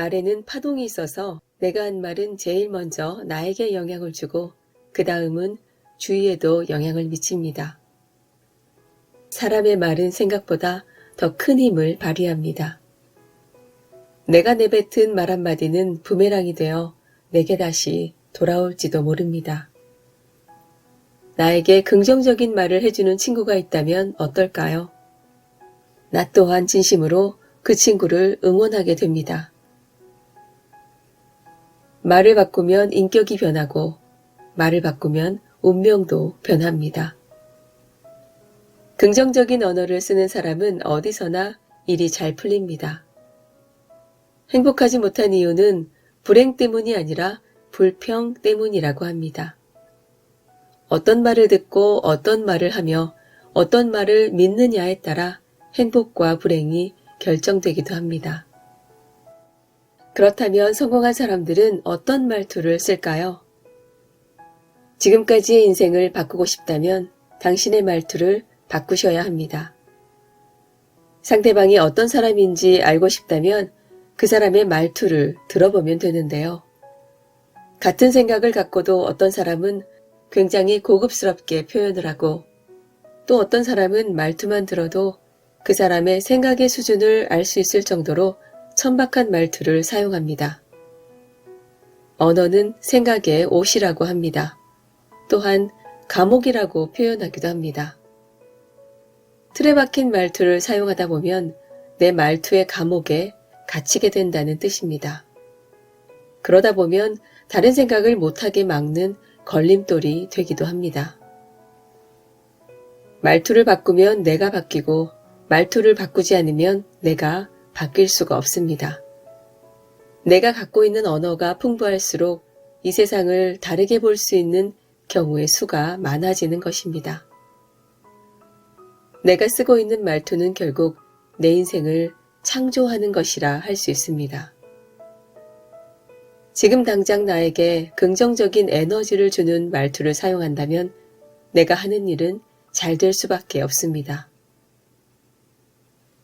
말에는 파동이 있어서 내가 한 말은 제일 먼저 나에게 영향을 주고 그 다음은 주위에도 영향을 미칩니다. 사람의 말은 생각보다 더 큰 힘을 발휘합니다. 내가 내뱉은 말 한마디는 부메랑이 되어 내게 다시 돌아올지도 모릅니다. 나에게 긍정적인 말을 해주는 친구가 있다면 어떨까요? 나 또한 진심으로 그 친구를 응원하게 됩니다. 말을 바꾸면 인격이 변하고 말을 바꾸면 운명도 변합니다. 긍정적인 언어를 쓰는 사람은 어디서나 일이 잘 풀립니다. 행복하지 못한 이유는 불행 때문이 아니라 불평 때문이라고 합니다. 어떤 말을 듣고 어떤 말을 하며 어떤 말을 믿느냐에 따라 행복과 불행이 결정되기도 합니다. 그렇다면 성공한 사람들은 어떤 말투를 쓸까요? 지금까지의 인생을 바꾸고 싶다면 당신의 말투를 바꾸셔야 합니다. 상대방이 어떤 사람인지 알고 싶다면 그 사람의 말투를 들어보면 되는데요. 같은 생각을 갖고도 어떤 사람은 굉장히 고급스럽게 표현을 하고 또 어떤 사람은 말투만 들어도 그 사람의 생각의 수준을 알 수 있을 정도로 천박한 말투를 사용합니다. 언어는 생각의 옷이라고 합니다. 또한 감옥이라고 표현하기도 합니다. 틀에 박힌 말투를 사용하다 보면 내 말투의 감옥에 갇히게 된다는 뜻입니다. 그러다 보면 다른 생각을 못하게 막는 걸림돌이 되기도 합니다. 말투를 바꾸면 내가 바뀌고 말투를 바꾸지 않으면 내가 바뀔 수가 없습니다. 내가 갖고 있는 언어가 풍부할수록 이 세상을 다르게 볼 수 있는 경우의 수가 많아지는 것입니다. 내가 쓰고 있는 말투는 결국 내 인생을 창조하는 것이라 할 수 있습니다. 지금 당장 나에게 긍정적인 에너지를 주는 말투를 사용한다면 내가 하는 일은 잘 될 수밖에 없습니다.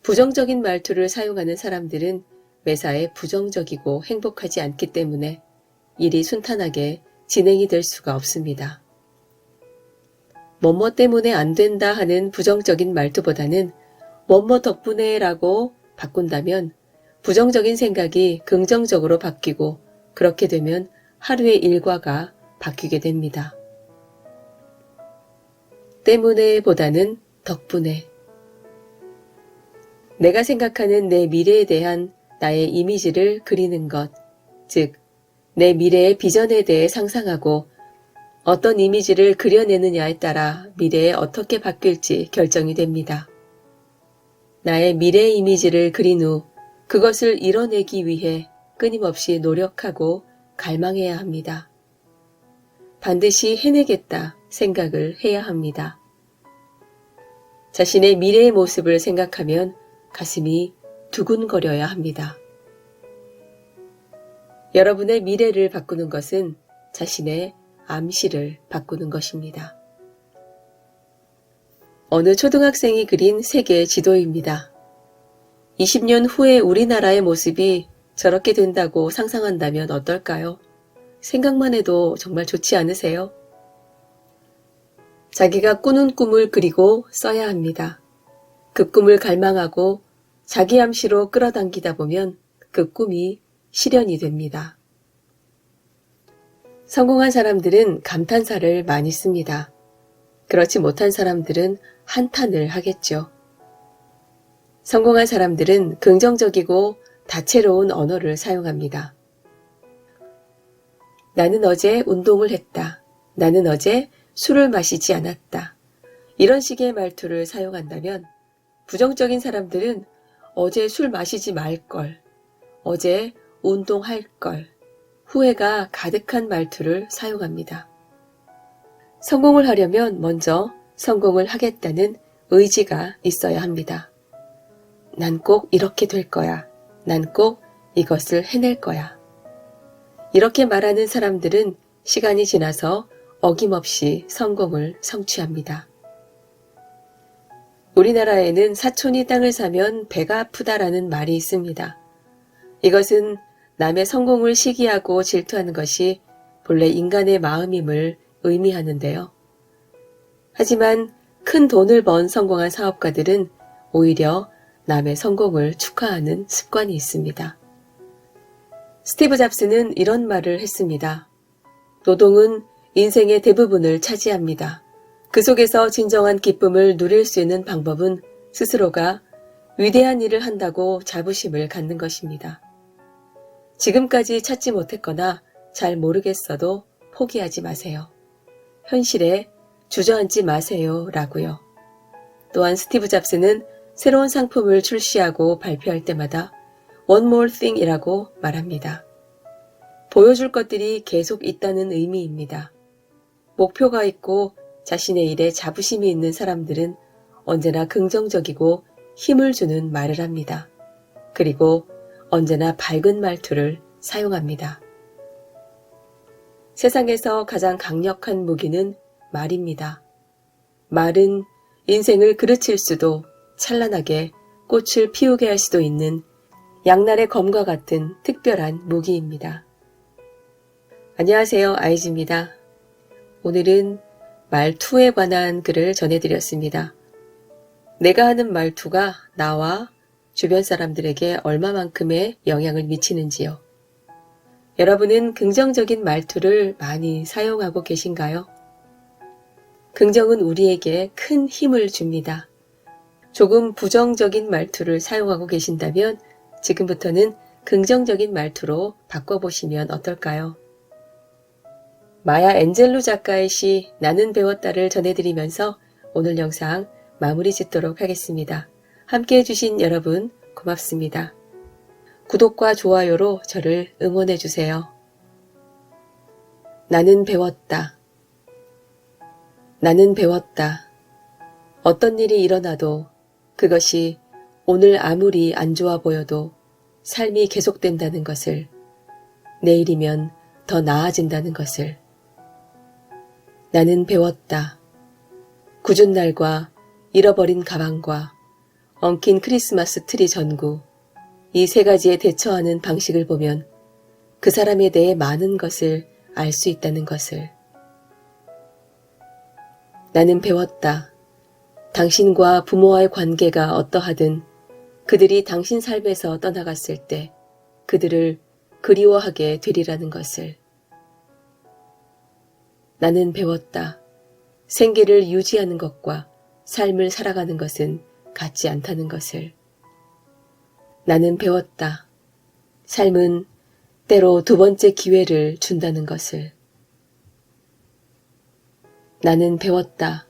부정적인 말투를 사용하는 사람들은 매사에 부정적이고 행복하지 않기 때문에 일이 순탄하게 진행이 될 수가 없습니다. 뭐뭐 때문에 안 된다 하는 부정적인 말투보다는 뭐뭐 덕분에 라고 바꾼다면 부정적인 생각이 긍정적으로 바뀌고 그렇게 되면 하루의 일과가 바뀌게 됩니다. 때문에 보다는 덕분에. 내가 생각하는 내 미래에 대한 나의 이미지를 그리는 것, 즉, 내 미래의 비전에 대해 상상하고 어떤 이미지를 그려내느냐에 따라 미래에 어떻게 바뀔지 결정이 됩니다. 나의 미래 이미지를 그린 후 그것을 이뤄내기 위해 끊임없이 노력하고 갈망해야 합니다. 반드시 해내겠다 생각을 해야 합니다. 자신의 미래의 모습을 생각하면 가슴이 두근거려야 합니다. 여러분의 미래를 바꾸는 것은 자신의 암시를 바꾸는 것입니다. 어느 초등학생이 그린 세계 지도입니다. 20년 후에 우리나라의 모습이 저렇게 된다고 상상한다면 어떨까요? 생각만 해도 정말 좋지 않으세요? 자기가 꾸는 꿈을 그리고 써야 합니다. 그 꿈을 갈망하고 자기 암시로 끌어당기다 보면 그 꿈이 실현이 됩니다. 성공한 사람들은 감탄사를 많이 씁니다. 그렇지 못한 사람들은 한탄을 하겠죠. 성공한 사람들은 긍정적이고 다채로운 언어를 사용합니다. 나는 어제 운동을 했다. 나는 어제 술을 마시지 않았다. 이런 식의 말투를 사용한다면 부정적인 사람들은 어제 술 마시지 말걸, 어제 운동할걸, 후회가 가득한 말투를 사용합니다. 성공을 하려면 먼저 성공을 하겠다는 의지가 있어야 합니다. 난 꼭 이렇게 될 거야. 난 꼭 이것을 해낼 거야. 이렇게 말하는 사람들은 시간이 지나서 어김없이 성공을 성취합니다. 우리나라에는 사촌이 땅을 사면 배가 아프다라는 말이 있습니다. 이것은 남의 성공을 시기하고 질투하는 것이 본래 인간의 마음임을 의미하는데요. 하지만 큰 돈을 번 성공한 사업가들은 오히려 남의 성공을 축하하는 습관이 있습니다. 스티브 잡스는 이런 말을 했습니다. 노동은 인생의 대부분을 차지합니다. 그 속에서 진정한 기쁨을 누릴 수 있는 방법은 스스로가 위대한 일을 한다고 자부심을 갖는 것입니다. 지금까지 찾지 못했거나 잘 모르겠어도 포기하지 마세요. 현실에 주저앉지 마세요 라고요. 또한 스티브 잡스는 새로운 상품을 출시하고 발표할 때마다 One more thing 이라고 말합니다. 보여줄 것들이 계속 있다는 의미입니다. 목표가 있고 자신의 일에 자부심이 있는 사람들은 언제나 긍정적이고 힘을 주는 말을 합니다. 그리고 언제나 밝은 말투를 사용합니다. 세상에서 가장 강력한 무기는 말입니다. 말은 인생을 그르칠 수도 찬란하게 꽃을 피우게 할 수도 있는 양날의 검과 같은 특별한 무기입니다. 안녕하세요. 아이즈입니다. 오늘은 말투에 관한 글을 전해드렸습니다. 내가 하는 말투가 나와 주변 사람들에게 얼마만큼의 영향을 미치는지요. 여러분은 긍정적인 말투를 많이 사용하고 계신가요? 긍정은 우리에게 큰 힘을 줍니다. 조금 부정적인 말투를 사용하고 계신다면 지금부터는 긍정적인 말투로 바꿔보시면 어떨까요? 마야 엔젤루 작가의 시 나는 배웠다를 전해드리면서 오늘 영상 마무리 짓도록 하겠습니다. 함께 해주신 여러분 고맙습니다. 구독과 좋아요로 저를 응원해주세요. 나는 배웠다. 나는 배웠다. 어떤 일이 일어나도 그것이 오늘 아무리 안 좋아 보여도 삶이 계속된다는 것을, 내일이면 더 나아진다는 것을. 나는 배웠다. 굳은 날과 잃어버린 가방과 엉킨 크리스마스 트리 전구, 이 세 가지에 대처하는 방식을 보면 그 사람에 대해 많은 것을 알 수 있다는 것을. 나는 배웠다. 당신과 부모와의 관계가 어떠하든 그들이 당신 삶에서 떠나갔을 때 그들을 그리워하게 되리라는 것을. 나는 배웠다. 생계를 유지하는 것과 삶을 살아가는 것은 같지 않다는 것을. 나는 배웠다. 삶은 때로 두 번째 기회를 준다는 것을. 나는 배웠다.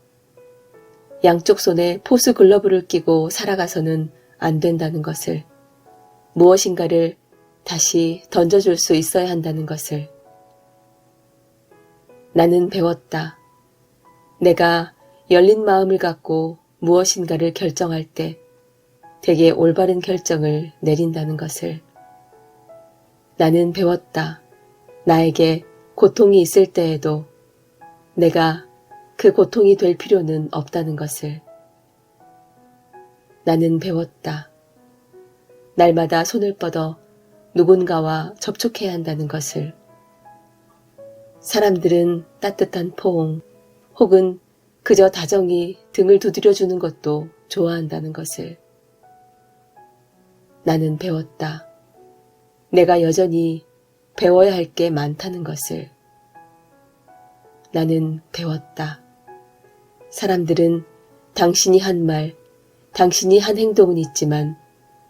양쪽 손에 포수 글러브를 끼고 살아가서는 안 된다는 것을. 무엇인가를 다시 던져줄 수 있어야 한다는 것을. 나는 배웠다. 내가 열린 마음을 갖고 무엇인가를 결정할 때 되게 올바른 결정을 내린다는 것을. 나는 배웠다. 나에게 고통이 있을 때에도 내가 그 고통이 될 필요는 없다는 것을. 나는 배웠다. 날마다 손을 뻗어 누군가와 접촉해야 한다는 것을. 사람들은 따뜻한 포옹 혹은 그저 다정히 등을 두드려주는 것도 좋아한다는 것을. 나는 배웠다. 내가 여전히 배워야 할 게 많다는 것을. 나는 배웠다. 사람들은 당신이 한 말, 당신이 한 행동은 있지만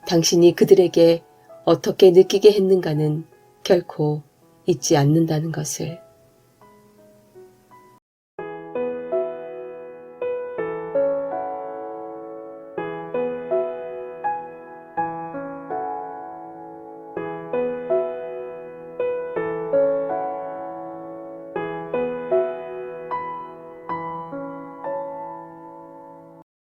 당신이 그들에게 어떻게 느끼게 했는가는 결코 잊지 않는다는 것을.